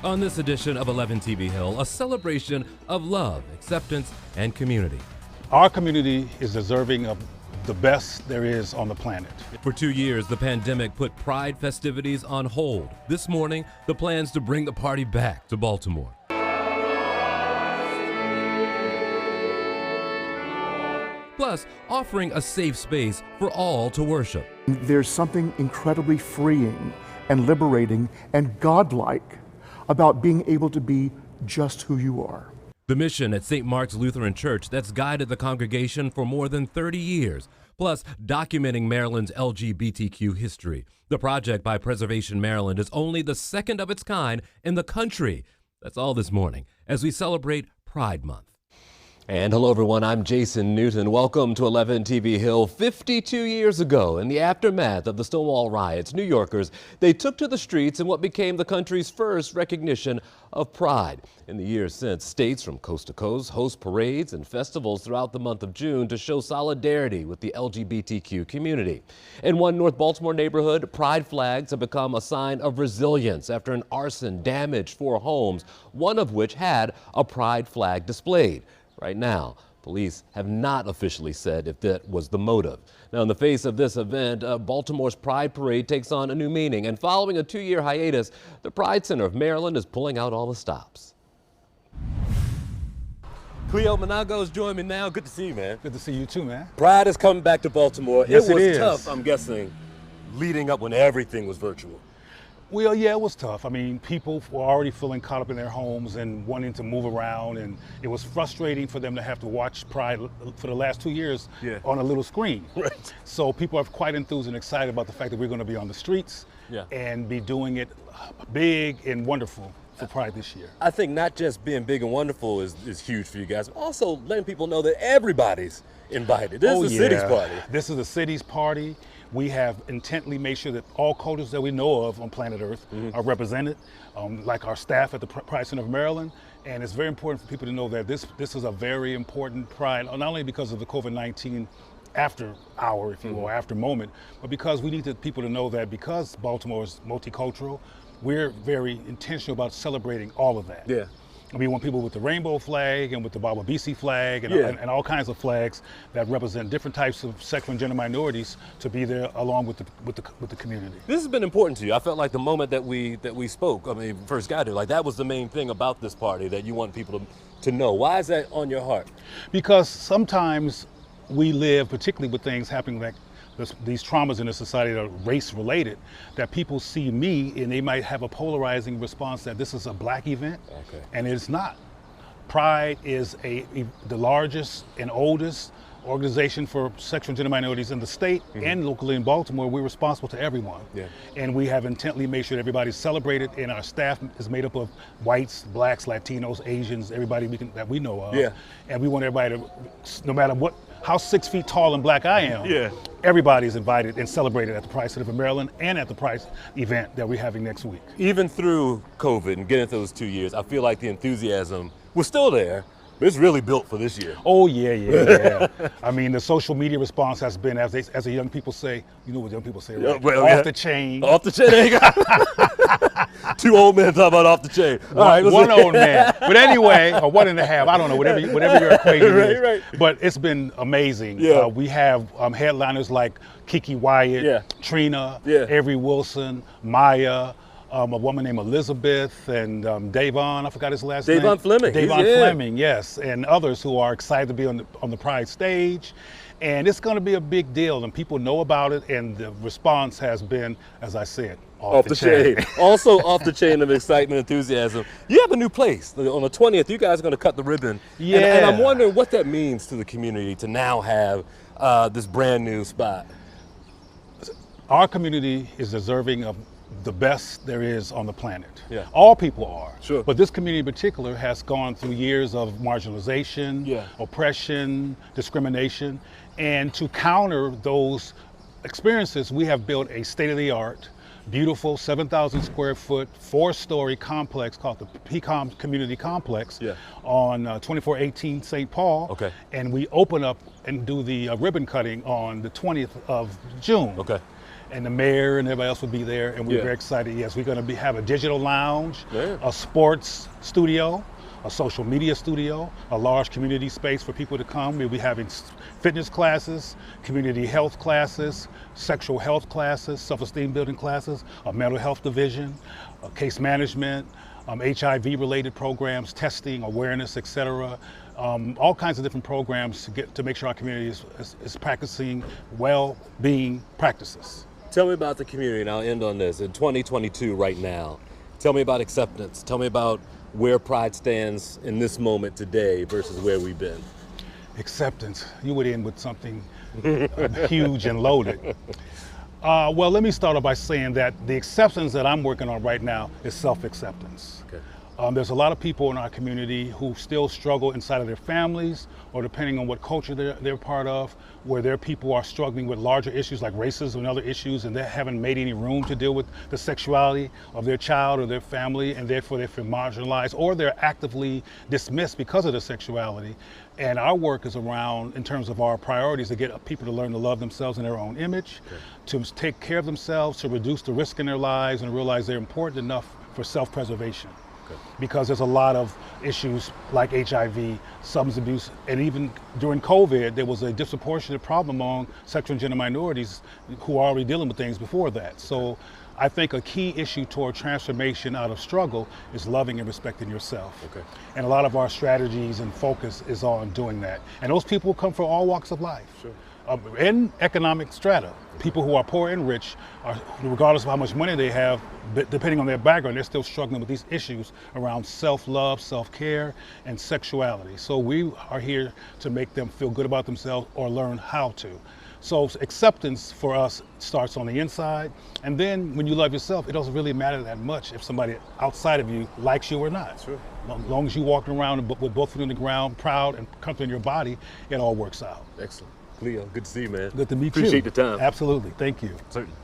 On this edition of 11 TV Hill, a celebration of love, acceptance, and community. Our community is deserving of the best there is on the planet. For 2 years, the pandemic put Pride festivities on hold. This morning, the plans to bring the party back to Baltimore. Plus, offering a safe space for all to worship. There's something incredibly freeing and liberating and godlike about being able to be just who you are. The mission at St. Mark's Lutheran Church that's guided the congregation for more than 30 years, plus documenting Maryland's LGBTQ history. The project by Preservation Maryland is only the second of its kind in the country. That's all this morning as we celebrate Pride Month. And hello everyone, I'm Jason Newton. Welcome to 11 TV Hill. 52 years ago, in the aftermath of the Stonewall riots, New Yorkers, they took to the streets in what became the country's first recognition of Pride. In the years since, states from coast to coast host parades and festivals throughout the month of June to show solidarity with the LGBTQ community. In one North Baltimore neighborhood, Pride flags have become a sign of resilience after an arson damaged 4 homes, one of which had a Pride flag displayed. Right now, police have not officially said if that was the motive. Now, in the face of this event, Baltimore's Pride Parade takes on a new meaning. And following a 2-year hiatus, the Pride Center of Maryland is pulling out all the stops. Cleo Managos join me now. Good to see you, man. Good to see you too, man. Pride is coming back to Baltimore. Yes, it was is. tough, I'm guessing, leading up when everything was virtual. Well, yeah, it was tough. I mean, people were already feeling caught up in their homes and wanting to move around, and it was frustrating for them to have to watch Pride for the last 2 years on a little screen. Right. So people are quite enthused and excited about the fact that we're going to be on the streets and be doing it big and wonderful for Pride this year. I think not just being big and wonderful is huge for you guys, but also letting people know that everybody's invited. This is the city's party. This is the city's party. We have intently made sure that all cultures that we know of on planet Earth are represented, like our staff at the Pride Center of Maryland. And it's very important for people to know that this is a very important Pride, not only because of the COVID-19 after hour, if you will, after moment, but because we need people to know that because Baltimore is multicultural, we're very intentional about celebrating all of that. Yeah. We want people with the rainbow flag and with the Bible BC flag and all kinds of flags that represent different types of sexual and gender minorities to be there along with the community. This has been important to you. I felt like the moment that we spoke, I mean, first got here, like that was the main thing about this party that you want people to know. Why is that on your heart? Because sometimes we live, particularly with things happening like these traumas in the society that are race related, that people see me and they might have a polarizing response that this is a black event, and it's not. Pride is the largest and oldest organization for sexual and gender minorities in the state and locally in Baltimore. We're responsible to everyone. And we have intently made sure that everybody's celebrated, and our staff is made up of whites, blacks, Latinos, Asians, everybody that we know of. And we want everybody to, no matter how 6 feet tall and black I am, everybody's invited and celebrated at the Pride Center of Maryland and at the Pride event that we're having next week. Even through COVID and getting through those 2 years, I feel like the enthusiasm was still there. It's really built for this year. Oh, yeah. I mean, the social media response has been, as the young people say, you know what young people say, right? Off the chain. Off the chain. There you go. 2 old men talking about off the chain. All right, one old man. But anyway, or 1.5, I don't know, whatever your equation is. Right. But it's been amazing. We have headliners like Kiki Wyatt, Trina, Avery Wilson, Maya, a woman named Elizabeth, and Davon, I forgot his last name. Davon Fleming. Davon Fleming, yes, and others who are excited to be on the Pride stage. And it's going to be a big deal, and people know about it, and the response has been, as I said, off the chain. Also off the chain of excitement, enthusiasm. You have a new place. On the 20th, you guys are going to cut the ribbon. And I'm wondering what that means to the community to now have this brand new spot. Our community is deserving of the best there is on the planet. All people are. Sure. But this community in particular has gone through years of marginalization, oppression, discrimination. And to counter those experiences, we have built a state-of-the-art, beautiful 7,000 square foot, 4-story complex called the PCOM Community Complex on 2418 St. Paul. And we open up and do the ribbon cutting on the 20th of June. and the mayor and everybody else will be there, and we're Yeah. very excited. Yes, we're going to have a digital lounge, Yeah. a sports studio, a social media studio, a large community space for people to come. We'll be having fitness classes, community health classes, sexual health classes, self-esteem building classes, a mental health division, case management, HIV-related programs, testing, awareness, etc. All kinds of different programs to make sure our community is practicing well-being practices. Tell me about the community, and I'll end on this. In 2022 right now, tell me about acceptance. Tell me about where Pride stands in this moment today versus where we've been. Acceptance. You would end with something huge and loaded. Well, let me start off by saying that the acceptance that I'm working on right now is self-acceptance. Okay. There's a lot of people in our community who still struggle inside of their families, or depending on what culture they're part of, where their people are struggling with larger issues like racism and other issues, and they haven't made any room to deal with the sexuality of their child or their family, and therefore they feel marginalized, or they're actively dismissed because of their sexuality. And our work is around, in terms of our priorities, to get people to learn to love themselves in their own image, to take care of themselves, to reduce the risk in their lives, and realize they're important enough for self-preservation. Because there's a lot of issues like HIV, substance abuse, and even during COVID, there was a disproportionate problem among sexual and gender minorities who are already dealing with things before that. So I think a key issue toward transformation out of struggle is loving and respecting yourself. Okay. And a lot of our strategies and focus is on doing that. And those people come from all walks of life. Sure. In economic strata, people who are poor and rich, regardless of how much money they have, depending on their background, they're still struggling with these issues around self-love, self-care, and sexuality. So we are here to make them feel good about themselves or learn how to. So acceptance for us starts on the inside, and then when you love yourself, it doesn't really matter that much if somebody outside of you likes you or not. Sure. As long as you walk around with both feet on the ground, proud and comfortable in your body, it all works out. Excellent. Cleo, good to see you, man. Good to meet you. Appreciate the time. Absolutely. Thank you. Certainly.